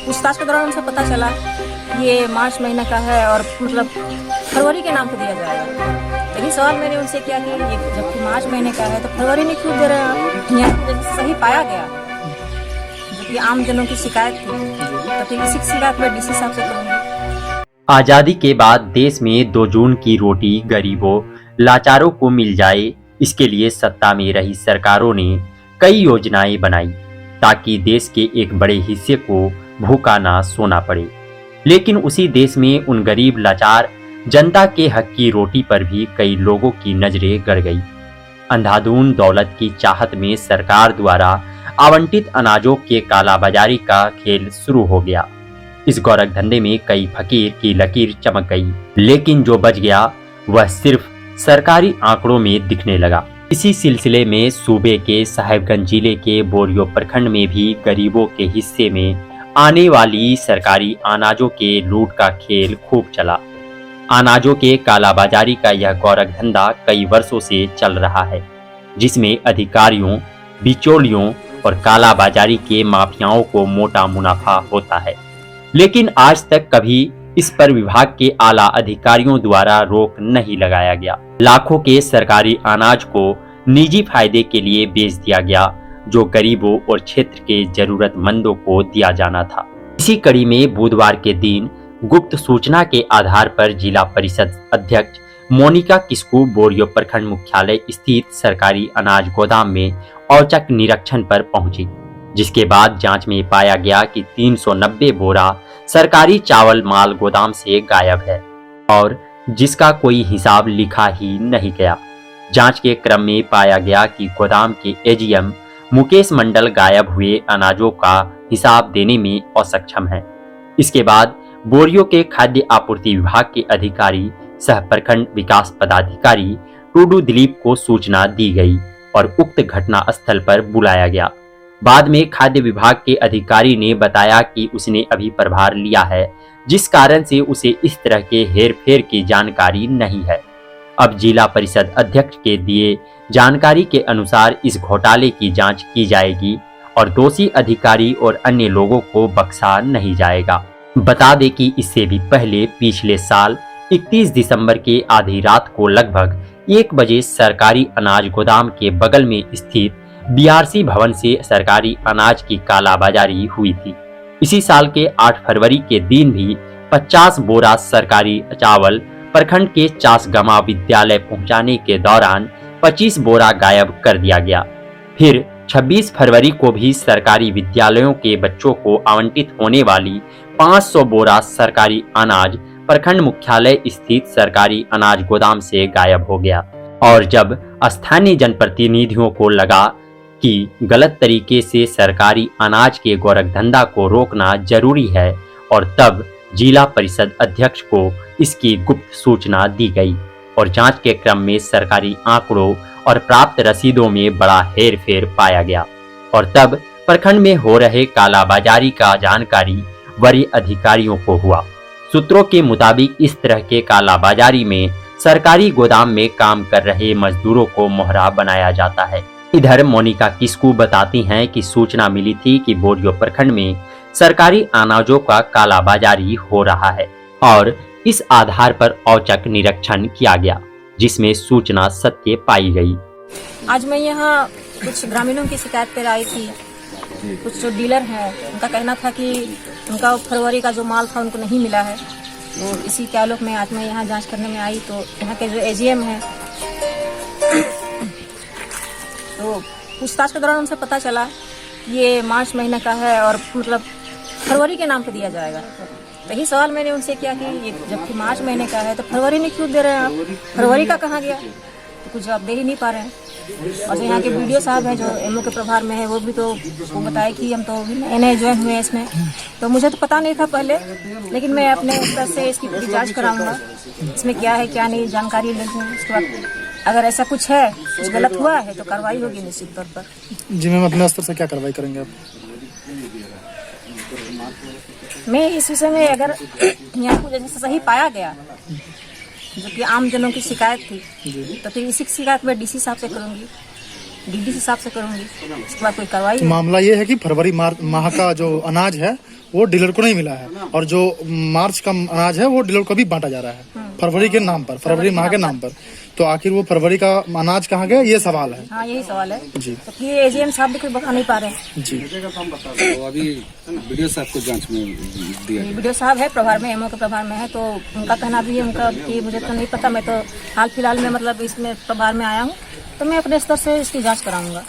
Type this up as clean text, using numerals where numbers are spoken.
पूछताछ के दौरान उनसे पता चला ये मार्च महीने का है और मतलब फरवरी के नाम पे दिया जाएगा। यही सवाल मैंने उनसे किया कि ये जबकि मार्च महीने का है तो फरवरी में क्यों दे रहे हैं आप? यहाँ सही पाया गया जो कि आम जनों की शिकायत थी, तो फिर इसी शिकायत में डीसी साहब से करूँगी। आजादी के बाद देश में 2 जून की रोटी गरीबों लाचारों को मिल जाए, इसके लिए सत्ता में रही सरकारों ने कई योजनाएं बनाई ताकि देश के एक बड़े हिस्से को भूखा ना सोना पड़े। लेकिन उसी देश में उन गरीब लाचार जनता के हक की रोटी पर भी कई लोगों की नजरें गड़ गई। अंधाधुंध दौलत की चाहत में सरकार द्वारा आवंटित अनाजों के कालाबाजारी का खेल शुरू हो गया। इस गोरख धंधे में कई फकीर की लकीर चमक गई, लेकिन जो बच गया वह सिर्फ सरकारी आंकड़ों में दिखने लगा। इसी सिलसिले में सूबे के साहिबगंज जिले के बोरियो प्रखंड में भी गरीबों के हिस्से में आने वाली सरकारी अनाजों के लूट का खेल खूब चला। अनाजों के कालाबाजारी का यह गोरख धंधा कई वर्षों से चल रहा है, जिसमें अधिकारियों, बिचौलियों और कालाबाजारी के माफियाओं को मोटा मुनाफा होता है। लेकिन आज तक कभी इस पर विभाग के आला अधिकारियों द्वारा रोक नहीं लगाया गया। लाखों के सरकारी अनाज को निजी फायदे के लिए बेच दिया गया, जो गरीबों और क्षेत्र के जरूरतमंदों को दिया जाना था। इसी कड़ी में बुधवार के दिन गुप्त सूचना के आधार पर जिला परिषद अध्यक्ष मोनिका किस्कू बोरियो प्रखंड मुख्यालय स्थित सरकारी अनाज गोदाम में औचक निरीक्षण पर पहुंची, जिसके बाद जांच में पाया गया कि 390 बोरा सरकारी चावल माल गोदाम से गायब है और जिसका कोई हिसाब लिखा ही नहीं गया। जांच के क्रम में पाया गया कि गोदाम के एजीएम मुकेश मंडल गायब हुए अनाजों का हिसाब देने में असक्षम है। इसके बाद बोरियो के खाद्य आपूर्ति विभाग के अधिकारी सह प्रखंड विकास पदाधिकारी टूडू दिलीप को सूचना दी गई और उक्त घटना स्थल पर बुलाया गया। बाद में खाद्य विभाग के अधिकारी ने बताया कि उसने अभी प्रभार लिया है, जिस कारण से उसे इस तरह के हेरफेर की जानकारी नहीं है। अब जिला परिषद अध्यक्ष के दिए जानकारी के अनुसार इस घोटाले की जांच की जाएगी और दोषी अधिकारी और अन्य लोगों को बख्शा नहीं जाएगा। बता दें कि इससे भी पहले पिछले साल 31 दिसंबर के आधी रात को लगभग 1 बजे सरकारी अनाज गोदाम के बगल में स्थित बीआरसी भवन से सरकारी अनाज की कालाबाजारी हुई थी। इसी साल के 8 फरवरी के दिन भी 50 बोरा सरकारी चावल प्रखंड के चासगमा विद्यालय पहुंचाने के दौरान 25 बोरा गायब कर दिया गया। फिर 26 फरवरी को भी सरकारी विद्यालयों के बच्चों को आवंटित होने वाली 500 बोरा सरकारी अनाज प्रखंड मुख्यालय स्थित सरकारी अनाज गोदाम से गायब हो गया। और जब स्थानीय जनप्रतिनिधियों को लगा कि गलत तरीके से सरकारी अनाज के गोरख धंधा को रोकना जरूरी है, और तब जिला परिषद अध्यक्ष को इसकी गुप्त सूचना दी गई और जांच के क्रम में सरकारी आंकड़ों और प्राप्त रसीदों में बड़ा हेरफेर पाया गया। और तब प्रखंड में हो रहे कालाबाजारी का जानकारी वरीय अधिकारियों को हुआ। सूत्रों के मुताबिक इस तरह के कालाबाजारी में सरकारी गोदाम में काम कर रहे मजदूरों को मोहरा बनाया जाता है। इधर मोनिका किस्कू बताती हैं कि सूचना मिली थी कि बोरियो प्रखंड में सरकारी अनाजों का कालाबाजारी हो रहा है और इस आधार पर औचक निरीक्षण किया गया, जिसमें सूचना सत्य पाई गई। आज मैं यहाँ कुछ ग्रामीणों की शिकायत पर आई थी। कुछ जो डीलर हैं उनका कहना था कि उनका फरवरी का जो माल था उनको नहीं मिला है। तो इसी के आलोक में आज मैं यहाँ जांच करने में आई, तो यहाँ के जो एजीएम हैं तो पूछताछ के दौरान उनसे पता चला ये मार्च महीने का है और मतलब फरवरी के नाम पे दिया जाएगा। तो यही सवाल मैंने उनसे किया कि ये जबकि मार्च महीने का है तो फरवरी में क्यों दे रहे हैं आप? फरवरी का कहाँ गया? तो कुछ जवाब दे ही नहीं पा रहे हैं। और जो यहाँ के वीडियो साहब हैं जो एमओ के प्रभार में है, वो भी तो वो बताए कि हम तो नए ज्वाइन हुए हैं इसमें। तो मुझे तो पता नहीं था पहले, लेकिन मैं अपने स्तर से इसकी पूरी जांच कराऊंगा, इसमें क्या है क्या नहीं जानकारी लेंगे। उसके बाद अगर ऐसा कुछ है, कुछ गलत हुआ है तो कार्रवाई होगी निश्चित तौर पर। जी मैम, अपने स्तर से क्या कार्रवाई करेंगे आप? मैं इस विषय में अगर यहाँ को जैसे सही पाया गया जो कि आम जनों की शिकायत थी, तो फिर इसी शिकायत में डीसी साहब से करूंगी। डीडी हिसाब से करूंगी, उसके बाद कोई कार्रवाई तो मामला ये है कि फरवरी माह का जो अनाज है वो डीलर को नहीं मिला है और जो मार्च का अनाज है वो डीलर को भी बांटा जा रहा है फरवरी के नाम पर, फरवरी माह के नाम पर। तो आखिर वो फरवरी का अनाज कहाँ गया, ये सवाल है। हाँ, यही सवाल है जी तो ये एजीएम साहब भी कुछ बता नहीं पा रहे हैं। जी तो अभी वीडियो साहब को जांच में दिया ये वीडियो साहब है प्रभार में, एमओ के प्रभार में है, तो उनका कहना भी है उनका कि मुझे तो नहीं पता, मैं तो हाल फिलहाल में मतलब इसमें प्रभार में आया हूँ, तो मैं अपने स्तर से इसकी जांच कराऊंगा।